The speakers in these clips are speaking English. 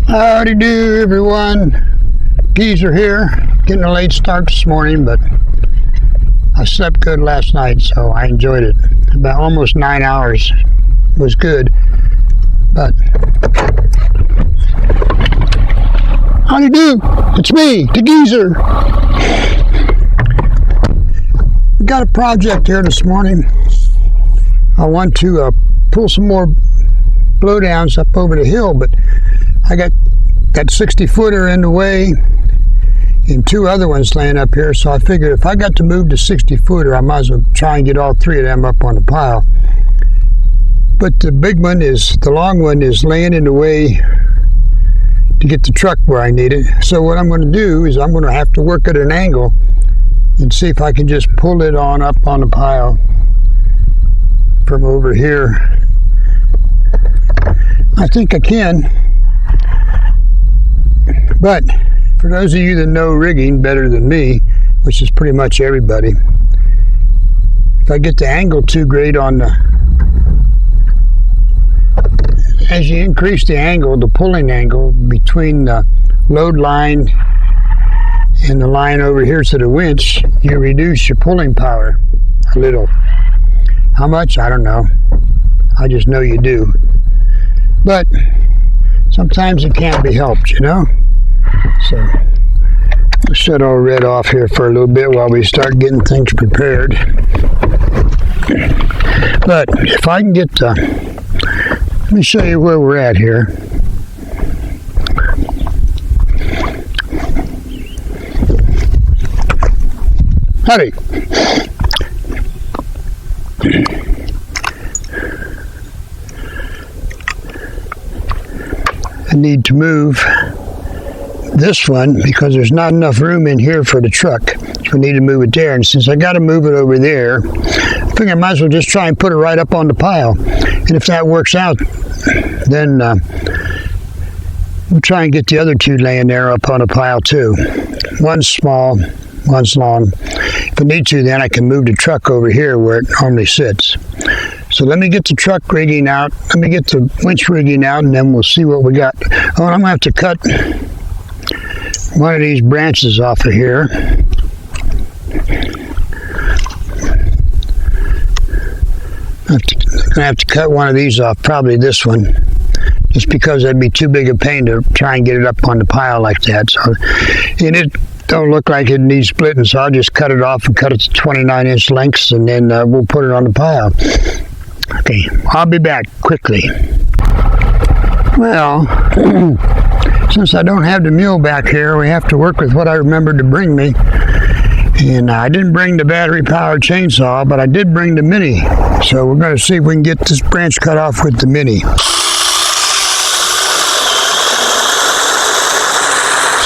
Howdy do, everyone. Geezer here. Getting a late start this morning, but I slept good last night, so I enjoyed it. About almost 9 hours was good, but howdy do? It's me, the Geezer. We got a project here this morning. I want to pull some more blowdowns up over the hill, but I got that 60-footer in the way and two other ones laying up here, so I figured if I got to move the 60-footer, I might as well try and get all three of them up on the pile. But the big one the long one is laying in the way to get the truck where I need it. So what I'm going to do is I'm going to have to work at an angle and see if I can just pull it on up on the pile from over here. I think I can. But for those of you that know rigging better than me, which is pretty much everybody, if I get the angle too great on as you increase the angle, the pulling angle between the load line and the line over here to the winch, you reduce your pulling power a little. How much? I don't know. I just know you do. But sometimes it can't be helped, you know? So I'll shut all red off here for a little bit while we start getting things prepared. But if I can get let me show you where we're at here. Howdy. I need to move this one because there's not enough room in here for the truck. So we need to move it there. And since I got to move it over there, I think I might as well just try and put it right up on the pile. And if that works out, then we'll try and get the other two laying there up on a pile too. One's small, one's long. If I need to, then I can move the truck over here where it normally sits. So let me get the truck rigging out. Let me get the winch rigging out, and then we'll see what we got. Oh, and I'm going to have to cut one of these branches off of here. I'm going to have to cut one of these off, probably this one, just because that'd be too big a pain to try and get it up on the pile like that. So, and it don't look like it needs splitting, so I'll just cut it off and cut it to 29-inch lengths, and then we'll put it on the pile. Okay, I'll be back quickly. Well, since I don't have the mule back here, we have to work with what I remembered to bring me. And I didn't bring the battery-powered chainsaw, but I did bring the Mini. So we're going to see if we can get this branch cut off with the Mini.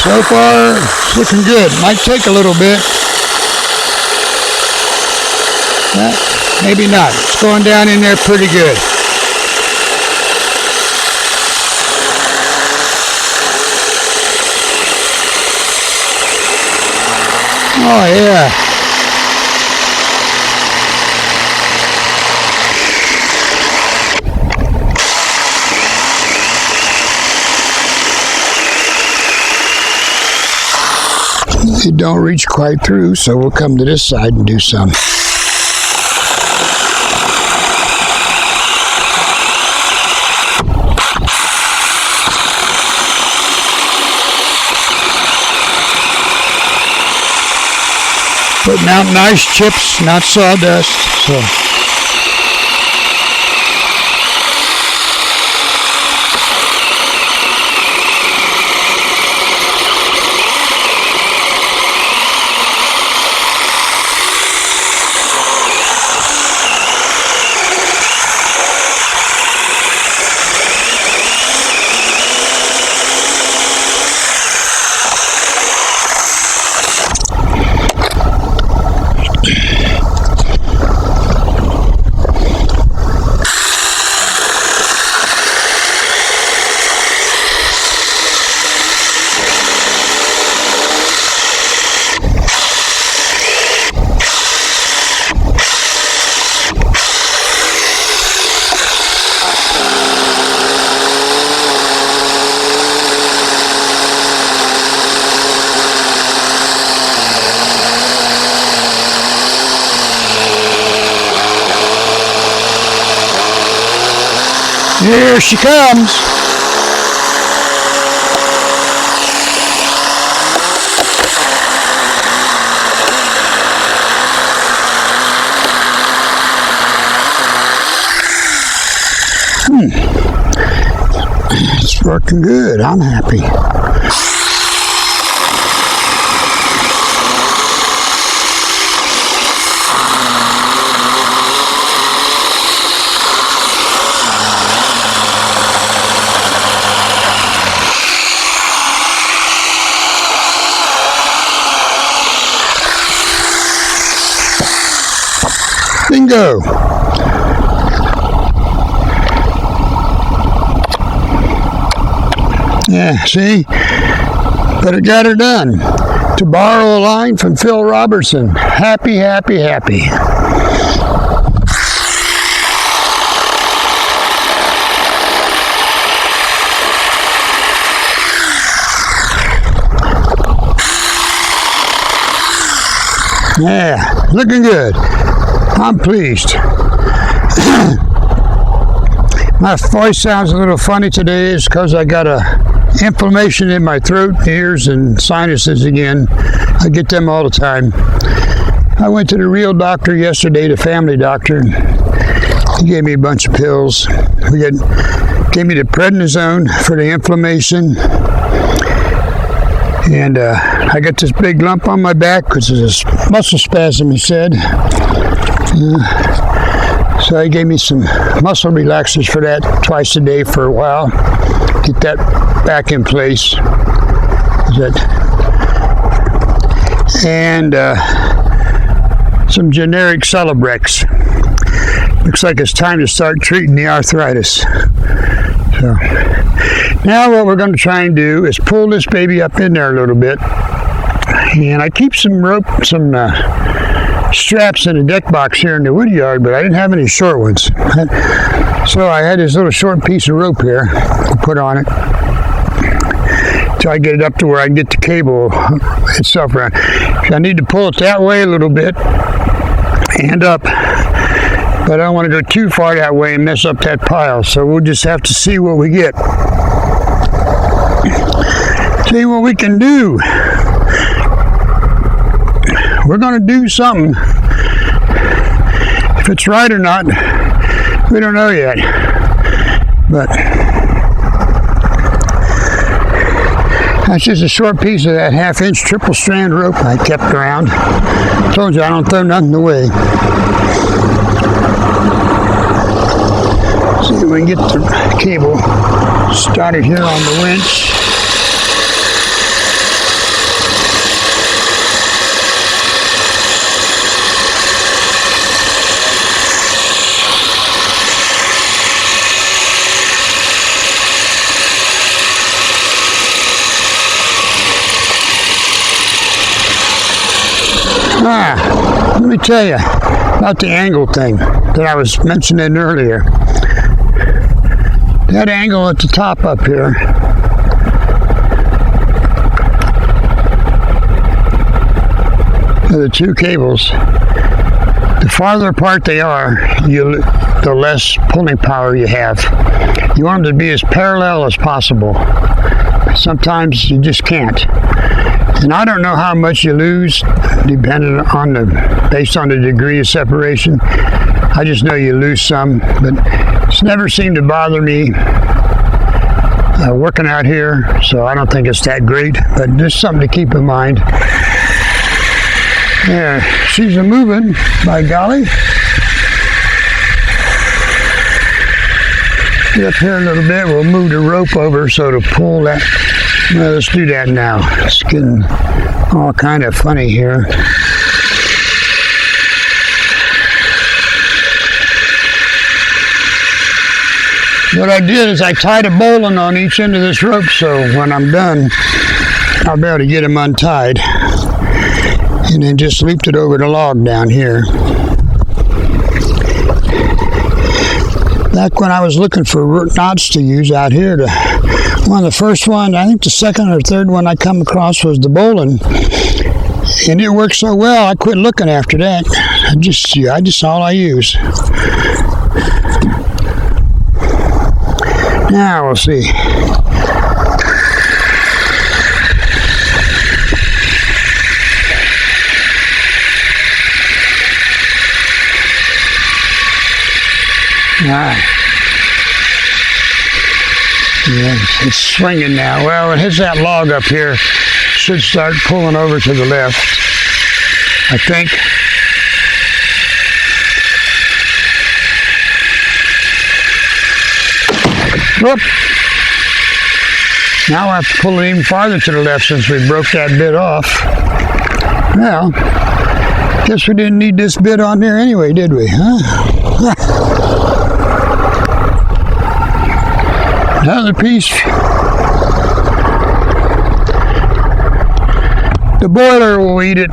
So far, it's looking good. Might take a little bit. Maybe not. It's going down in there pretty good. Oh, yeah. It don't reach quite through, so we'll come to this side and do some. Putting out nice chips, not sawdust. So. Here she comes. It's working good. I'm happy. Bingo. Yeah, see? But it got her done. To borrow a line from Phil Robertson, happy, happy, happy. Yeah, looking good. I'm pleased. My voice sounds a little funny today. It's because I got inflammation in my throat, ears, and sinuses again. I get them all the time. I went to the real doctor yesterday, the family doctor, and he gave me a bunch of pills. Gave me the prednisone for the inflammation. And I got this big lump on my back because it's a muscle spasm, he said. So he gave me some muscle relaxers for that twice a day for a while. Get that back in place. And some generic Celebrex. Looks like it's time to start treating the arthritis. So now what we're going to try and do is pull this baby up in there a little bit. And I keep some rope, some straps in the deck box here in the wood yard, but I didn't have any short ones. So I had this little short piece of rope here to put on it till I get it up to where I can get the cable itself around. So I need to pull it that way a little bit and up, but I don't want to go too far that way and mess up that pile. So we'll just have to see what we get. See what we can do. We're going to do something. If it's right or not, we don't know yet. But that's just a short piece of that 1/2-inch triple strand rope I kept around. Told you I don't throw nothing away. See if we can get the cable started here on the winch. Let me tell you about the angle thing that I was mentioning earlier. That angle at the top up here, the two cables, the farther apart they are, the less pulling power you have. You want them to be as parallel as possible. Sometimes you just can't. And I don't know how much you lose based on the degree of separation. I just know you lose some, but it's never seemed to bother me working out here, so I don't think it's that great, but just something to keep in mind. Yeah, she's a moving, by golly. Get up here a little bit, we'll move the rope over so to pull that. Well, let's do that now. It's getting all kind of funny here. What I did is I tied a bowline on each end of this rope, so when I'm done, I'll be able to get them untied. And then just looped it over the log down here. Back when I was looking for knots to use out here, one of the first ones, I think the second or third one I come across was the bowline. And it worked so well, I quit looking after that. Just all I use. Now we'll see. Alright. Yes, it's swinging now. Well, it hits that log up here. Should start pulling over to the left, I think. Whoop. Now I have to pull it even farther to the left since we broke that bit off. Well, guess we didn't need this bit on there anyway, did we? Huh? Another piece. The boiler will eat it.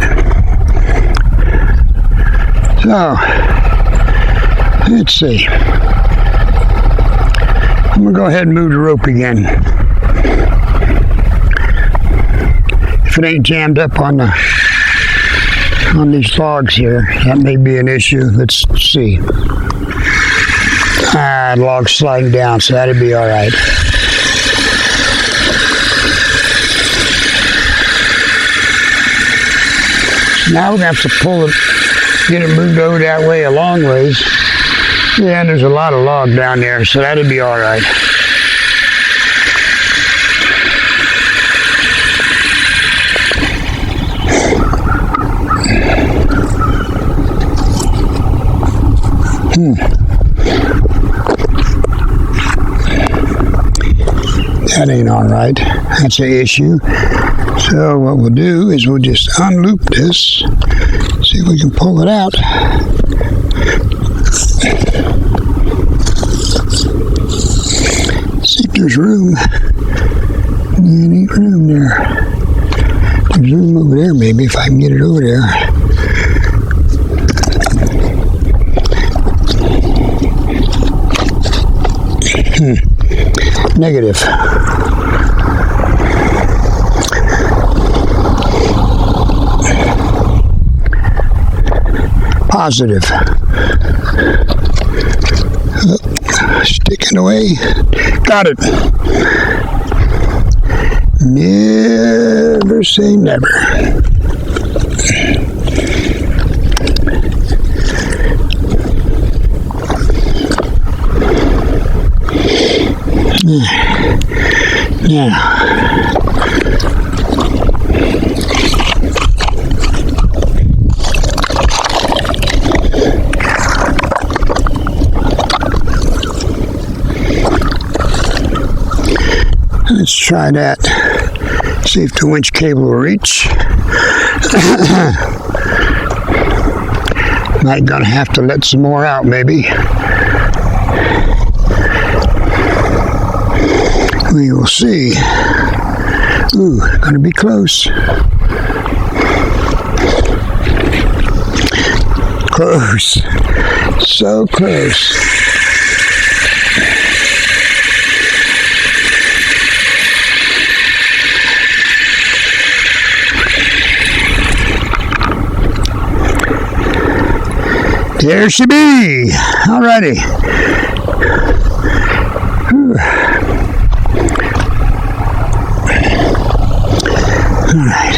So, let's see. I'm going to go ahead and move the rope again. If it ain't jammed up on these logs here, that may be an issue. Let's see. The log's sliding down, so that'll be all right. Now we're going to have to pull it, get it moved over that way a long ways. Yeah, and there's a lot of log down there, so that'll be all right. That ain't all right. That's an issue. So what we'll do is we'll just unloop this, see if we can pull it out. See if there's room. There ain't room there. There's room over there maybe if I can get it over there. Negative. Positive. Sticking away. Got it. Never say never. Now, let's try that. See if the winch cable will reach. Might gonna have to let some more out maybe. We will see. Ooh, gonna be close. Close. So close. There she be. Alrighty. Alright.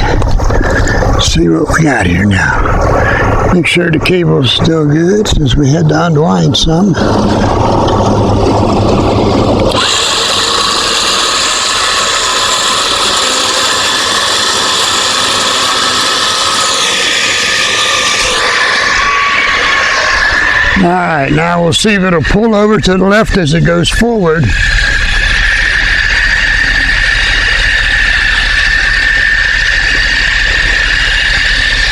See what we got here now. Make sure the cable's still good since we had to unwind some. Alright, now we'll see if it'll pull over to the left as it goes forward.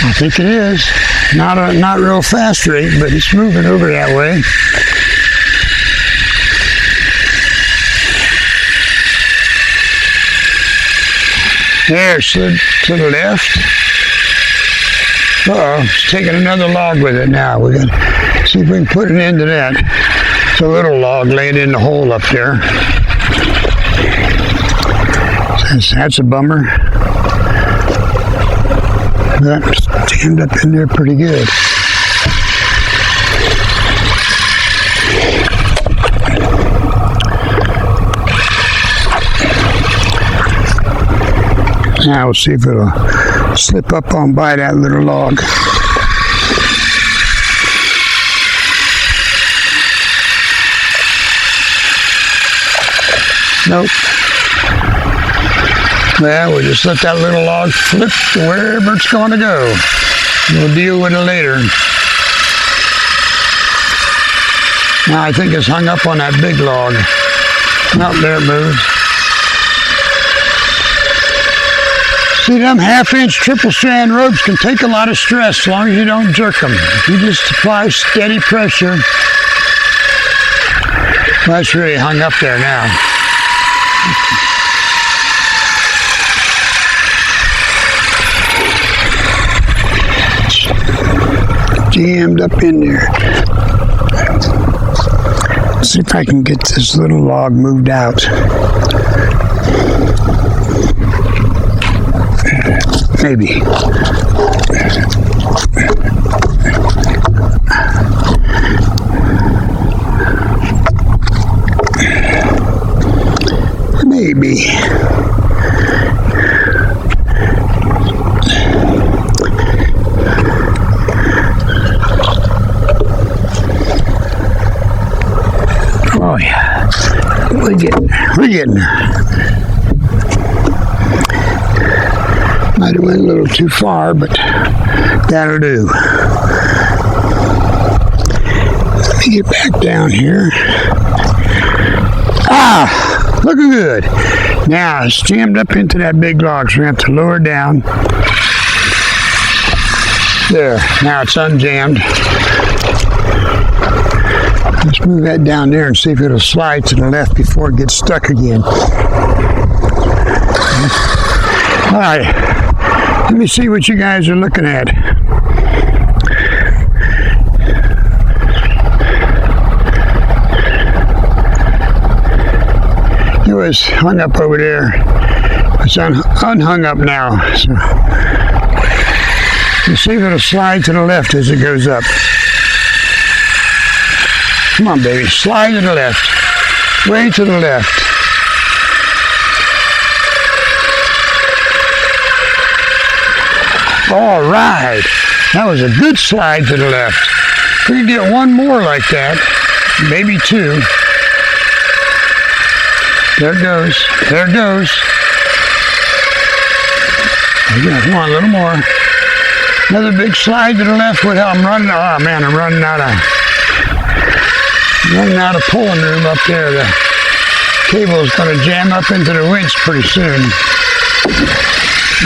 I think it is. Not real fast rate, but it's moving over that way. There, slid to the left. Uh-oh, it's taking another log with it now. We got to see if we can put an end to that. It's a little log laying in the hole up there. That's a bummer. That's jammed up in there pretty good. Now we'll see if it'll slip up on by that little log. Nope. Well, we'll just let that little log flip to wherever it's going to go. We'll deal with it later. Now I think it's hung up on that big log. Nope, there it moves. See, them half-inch triple strand ropes can take a lot of stress as long as you don't jerk them. If you just apply steady pressure. Well, that's really hung up there now. Jammed up in there. Let's see if I can get this little log moved out. Maybe. Maybe. Oh yeah, we're getting there. Might have went a little too far, but that'll do. Let me get back down here. Ah, looking good. Now it's jammed up into that big log, so we have to lower it down. There, now it's unjammed. Let's move that down there and see if it'll slide to the left before it gets stuck again. All right, let me see what you guys are looking at. It was hung up over there. It's unhung up now. So let's see if it'll slide to the left as it goes up. Come on, baby, slide to the left. Way to the left. All right. That was a good slide to the left. We can get one more like that. Maybe two. There it goes. There it goes. Come on, a little more. Another big slide to the left with how I'm running. Oh, man, I'm running out of pulling room up there. The cable is going to jam up into the winch pretty soon.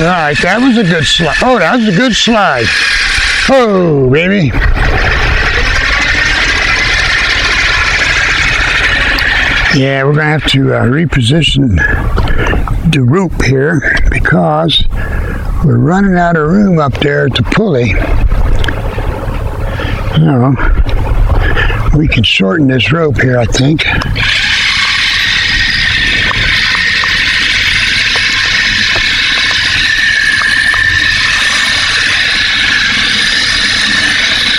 All right, that was a good slide. Oh, that was a good slide. Oh, baby. Yeah, we're going to have to reposition the rope here because we're running out of room up there at the pulley. So, we can shorten this rope here, I think.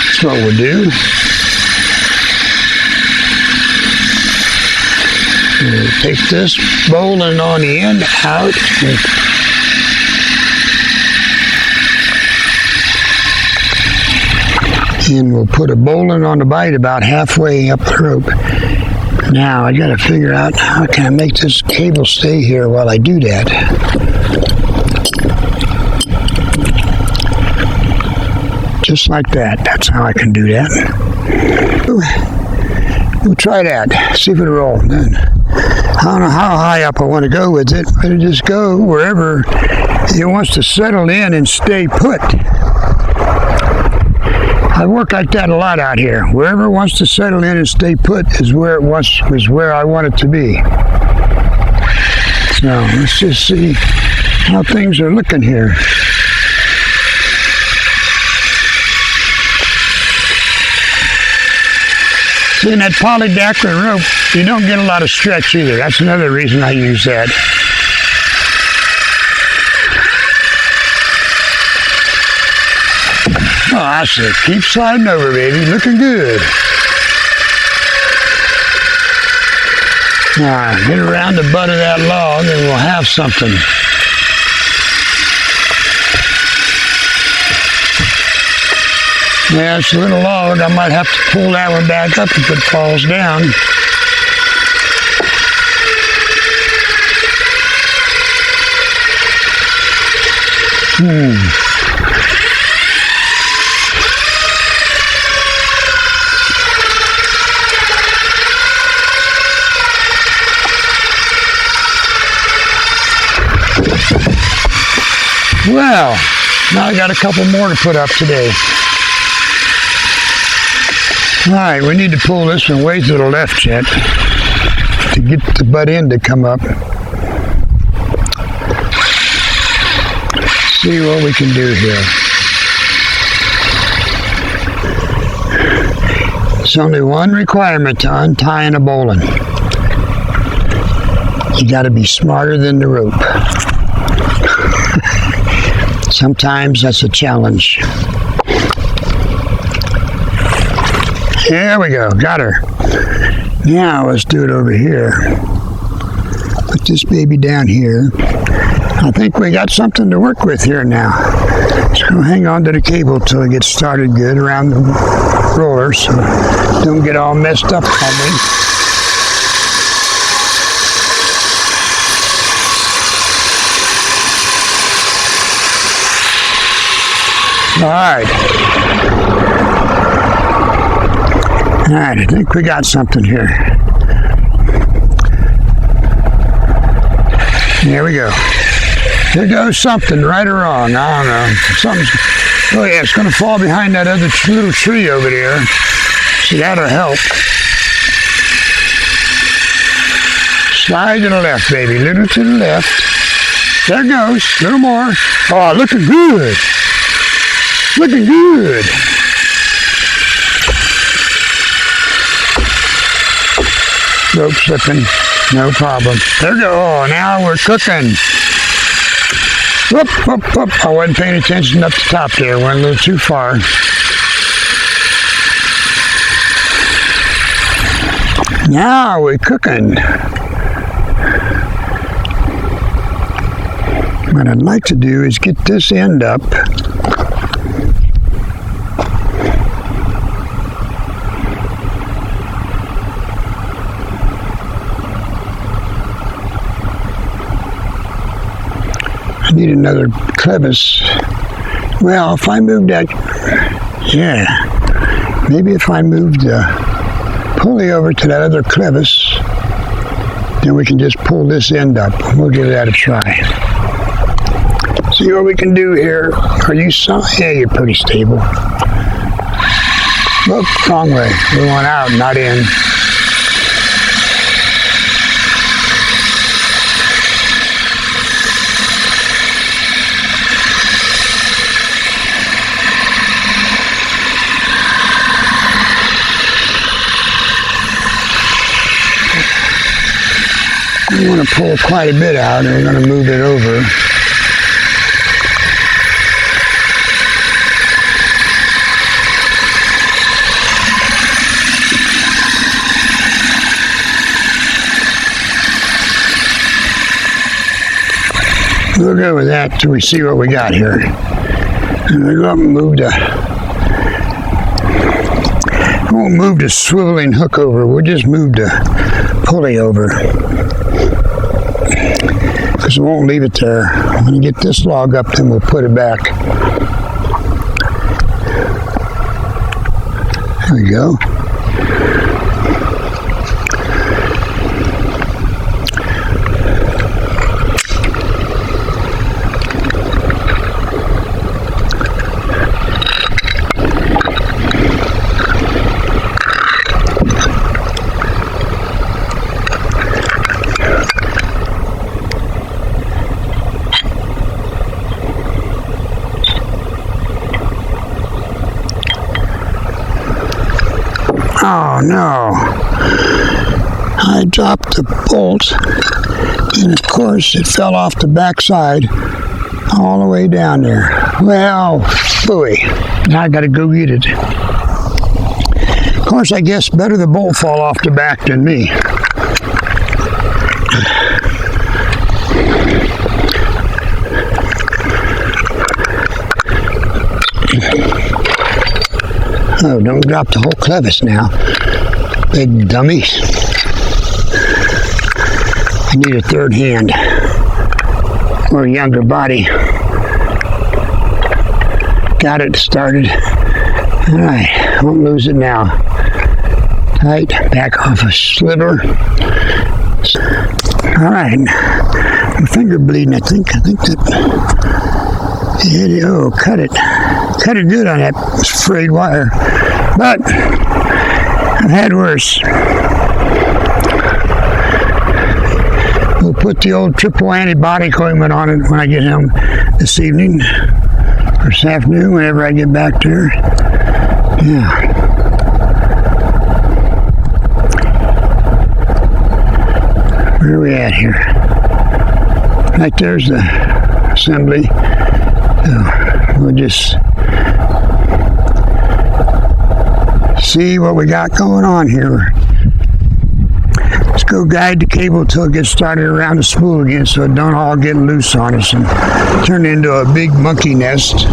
That's what we'll do. We'll take this bowline on the end out. And we'll put a bowline on the bite about halfway up the rope. Now I got to figure out how can I make this cable stay here while I do that. Just like that. That's how I can do that. We'll try that. See if it'll roll. Then I don't know how high up I want to go with it, but it'll just go wherever it wants to settle in and stay put. I work like that a lot out here. Wherever it wants to settle in and stay put is where I want it to be. So let's just see how things are looking here. See, in that polydactyl rope, you don't get a lot of stretch either. That's another reason I use that. Oh, I said, keep sliding over, baby. Looking good. Now, get around the butt of that log and we'll have something. Yeah, it's a little log. I might have to pull that one back up if it falls down. Well, now I got a couple more to put up today. Alright, we need to pull this one way to the left yet to get the butt end to come up. See what we can do here. There's only one requirement to untying a bowline. You got to be smarter than the rope. Sometimes that's a challenge. There we go, got her. Now let's do it over here. Put this baby down here. I think we got something to work with here now. So hang on to the cable till it gets started good around the roller so don't get all messed up on me. Alright, I think we got something here. There we go. There goes something, right or wrong, I don't know. Something's, oh yeah, it's going to fall behind that other little tree over there. See, that'll help. Slide to the left, baby, little to the left. There it goes, a little more. Oh, looking good. Looking good. Rope slipping, no problem. There we go. Oh, now we're cooking. Whoop, whoop, whoop. I wasn't paying attention up the top there. Went a little too far. Now we're cooking. What I'd like to do is get this end up. Need another clevis. Well, if I move that, yeah, maybe if I move the pulley over to that other clevis, then we can just pull this end up. We'll give that a try. See what we can do here. Are you yeah, you're pretty stable. Look, wrong way. We want out, not in. We want to pull quite a bit out, and we're going to move it over. We'll go with that till we see what we got here. And we'll go up and move the... We won't move the swiveling hook over. We'll just move the pulley over. Because we won't leave it there. When you get this log up, then we'll put it back. There we go. Oh no, I dropped the bolt and of course it fell off the backside all the way down there. Well, phooey, now I gotta go get it. Of course, I guess better the bolt fall off the back than me. Oh, don't drop the whole clevis now. Big dummy. I need a third hand or a younger body. Got it started. All right, won't lose it now. Tight, back off a sliver. All right, my finger bleeding. I think that. Oh, cut it good on that frayed wire. But I've had worse. We'll put the old triple antibody ointment on it when I get home this evening or this afternoon, whenever I get back there. Yeah. Where are we at here? Right there's the assembly. So we'll just see what we got going on here. Let's go guide the cable till it gets started around the spool again so it don't all get loose on us and turn into a big monkey nest.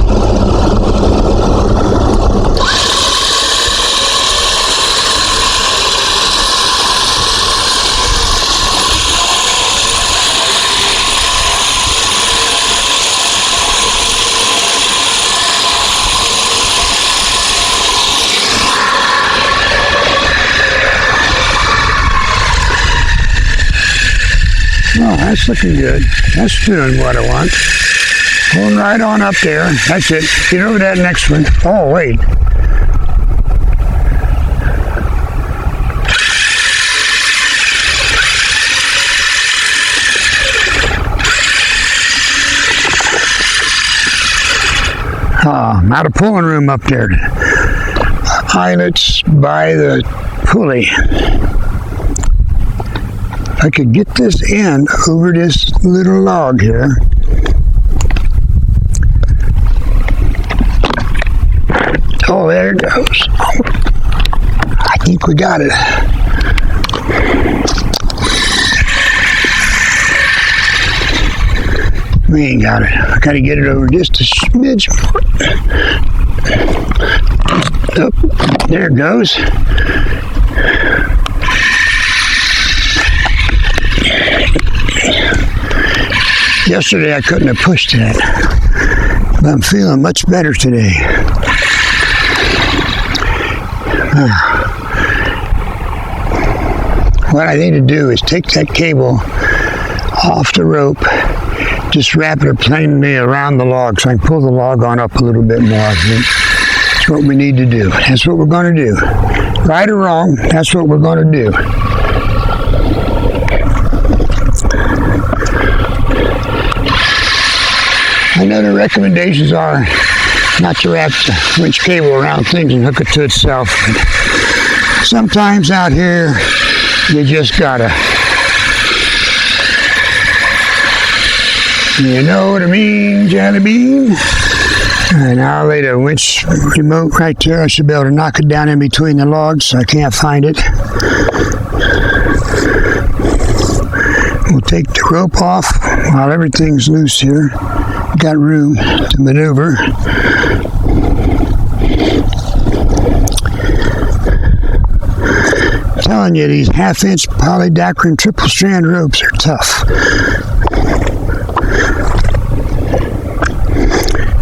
Oh, that's looking good. That's doing what I want. Going right on up there. That's it. Get over that next one. Oh, wait. I'm out of pulling room up there. Eyelets by the pulley. I could get this end over this little log here. Oh, there it goes. I think we got it. We ain't got it. I gotta get it over just a smidge more. Oh, there it goes. Yesterday I couldn't have pushed that, but I'm feeling much better today. What I need to do is take that cable off the rope, just wrap it plainly around the log so I can pull the log on up a little bit more. I think that's what we need to do. That's what we're going to do. Right or wrong, that's what we're going to do. I know the recommendations are not to wrap the winch cable around things and hook it to itself, but sometimes out here you just gotta, you know what I mean, jelly bean? And I'll lay the winch remote right there. I should be able to knock it down in between the logs so I can't find it. We'll take the rope off while everything's loose here. Got room to maneuver. I'm telling you, these half-inch polydacron triple strand ropes are tough.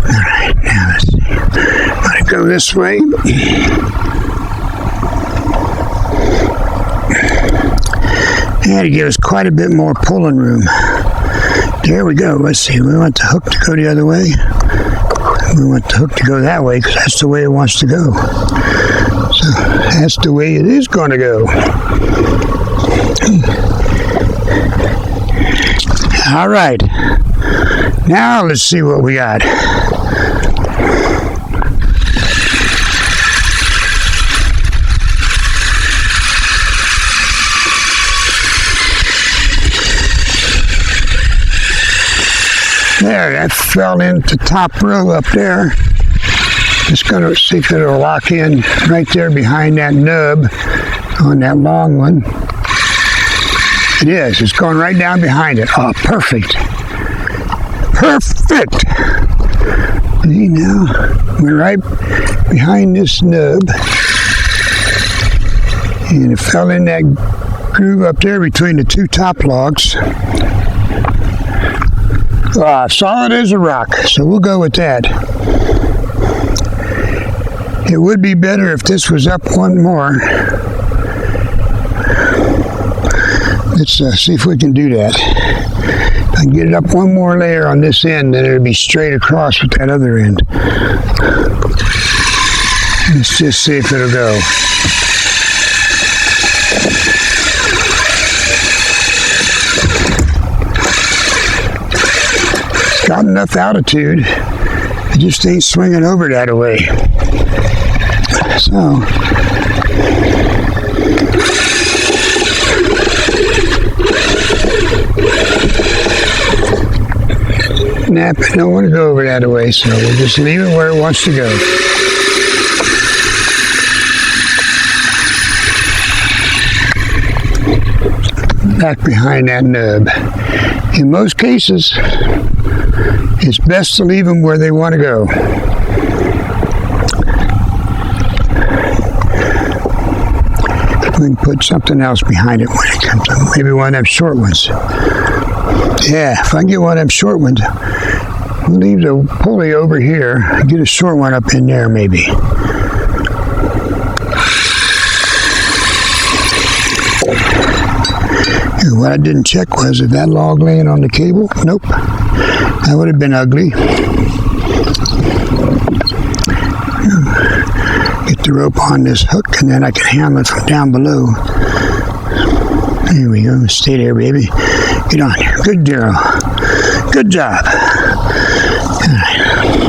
All right, now let's see. I'm gonna go this way. And to give us quite a bit more pulling room. There we go. Let's see. We want the hook to go the other way. We want the hook to go that way because that's the way it wants to go. So that's the way it is going to go. All right. Now let's see what we got. There, that fell into top row up there. Just going to see if it'll lock in right there behind that nub on that long one. It is. It's going right down behind it. Oh, perfect. Perfect. See now, we're right behind this nub. And it fell in that groove up there between the two top logs. Solid as a rock, so we'll go with that. It would be better if this was up one more. Let's see if we can do that. If I can get it up one more layer on this end, then it'll be straight across with that other end. Let's just see if it'll go. It's got enough altitude. It just ain't swinging over that way. So, I don't want to go over that way, so we'll just leave it where it wants to go. Back behind that nub. In most cases, it's best to leave them where they want to go. We can put something else behind it when it comes up. Maybe one of them short ones. Yeah, if I can get one of them short ones, we'll leave the pulley over here and get a short one up in there maybe. And what I didn't check was if that log laying on the cable. Nope. That would have been ugly. Get the rope on this hook and then I can handle it from down below. There we go. Stay there, baby. Get on here. Good girl. Good job. All right.